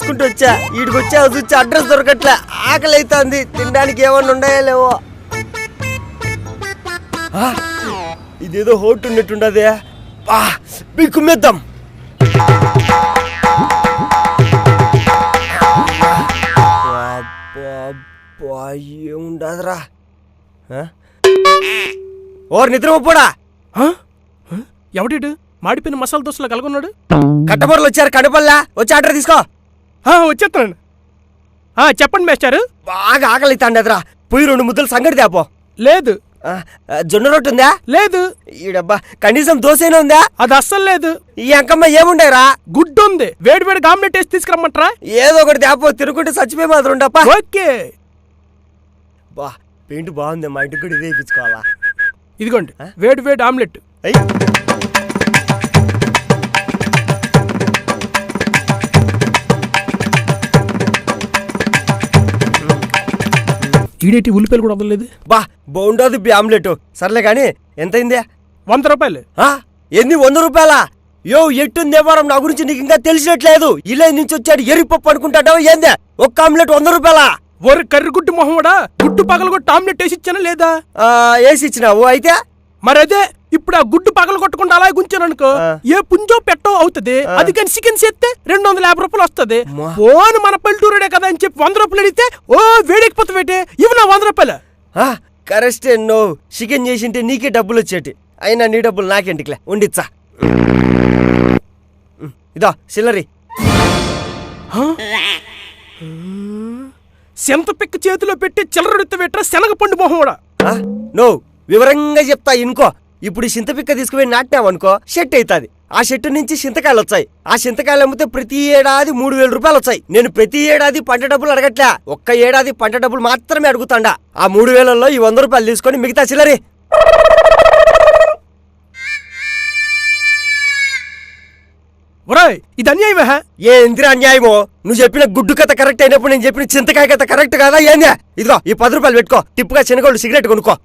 నడుచుకుంటూ వచ్చా. వీడికి వచ్చా చూసి అడ్రస్ దొరకట్లే. ఆకలి అవుతుంది, తినడానికి ఏమన్నా ఉన్నాయో లేవో. ఇదేదో హోటల్ ఉన్నట్టుండదే. బిక్కుమేద్దాం. ఏముండదురా. ఓర్ నిద్ర పోడా. ఎవడు మాడిపోయిన మసాలా దోశలో కలుగున్నాడు. కట్టబొరలు వచ్చారు, కడపల్లా వచ్చి ఆర్డర్ తీసుకో. వచ్చేస్తున్నాను. చెప్పండి మేస్టారు. బాగా ఆకలి అవుతాండదురా. పోయి 2 ముద్దలు సంగటి తేపో. లేదు. జొన్న రొట్టె ఉందా? లేదు. ఈడబ్బా కనీసం దోశైనా ఉందా? అది అస్సలు లేదు. ఈ అంకమ్మ ఏముండేరా? గుడ్డు ఉంది, వేడి వేడి ఆమ్లెట్ వేసి తీసుకురమ్మంటారా? ఏదో ఒకటి తేపో, తిరుగుంటే చచ్చిపోయి మాత్రం ఉండప్ప. ఓకే. బా పెయింట్ బాగుంది, మా ఇంటికి కూడా ఇదే ఇప్పించుకోవాలా. ఇదిగోండి వేడి వేడి ఆమ్లెట్. ఈడేటి ఉల్లిపాయలు కూడా వదలలేదు. బా బాగుండదు ఆమ్లెట్. సర్లే కానీ ఎంతైందే? 100 రూపాయలు. ఎన్ని 100 రూపాయలా? యో ఎట్టుంది వారం, నా గురించి నీకు ఇంకా తెలిసినట్లేదు. ఇలా నుంచి వచ్చాడు ఎరిపప్పు అనుకుంటాడావు ఏందే? ఒక్క ఆమ్లెట్ 100 రూపాయలా? ఒరు కర్రి గుడ్డు మొహండా, గుడ్డు పగలు కొట్టి ఆమ్లెట్ వేసి ఇచ్చానా లేదా? వేసి ఇచ్చినావు. అయితే మరదే ఇప్పుడు ఆ గుడ్డు పగలు కొట్టకుండా అలా గుంచాను అనుకో, ఏ పుంజో పెట్టో అవుతుంది. అది కానీ చికెన్ చేస్తే 250 రూపాయలు వస్తుంది. ఓన్ మన పల్లెటూరుడే కదా అని చెప్పి 100 రూపాయలు అడిగితే ఓ వేడెక్కిపోతావేటే. ఇవి నా 100 రూపాయలు. కరెస్టే. నో చికెన్ చేసింటే నీకే డబ్బులు వచ్చేటి. అయినా నీ డబ్బులు నాకేంటికిలే, ఉండిచ్చా. ఇదా సిల్లరి. సెంత పిక్క చేతిలో పెట్టి చిల్లరడుతవేట్రా శనగ పండు మొహం కూడా. నో వివరంగా చెప్తా ఇనుకో. ఇప్పుడు చింతపిక్క తీసుకుపోయి నాటినావనుకో, షెట్ అవుతుంది. ఆ షెట్టు నుంచి చింతకాయలు వచ్చాయి. ఆ చింతకాయలు అమ్మితే ప్రతి ఏడాది 3000 రూపాయలు వచ్చాయి. నేను ప్రతి ఏడాది పంట డబ్బులు అడగట్లే, ఒక్క ఏడాది పంట డబ్బులు మాత్రమే అడుగుతాండా. ఆ 3000లో ఈ 100 రూపాయలు తీసుకొని మిగతా చిల్లరి. ఒరేయ్ ఇది అన్యాయమే. ఏంద్ర అన్యాయమో? నువ్వు చెప్పిన గుడ్డు కథ కరెక్ట్ అయినప్పుడు నేను చెప్పిన చింతకాయ కథ కరెక్ట్ కాదా ఏందా? ఇదిగో ఈ 10 రూపాయలు పెట్టుకో, టిప్పుగా శనగోళ్ళు సిగరెట్ కొనుక్కో.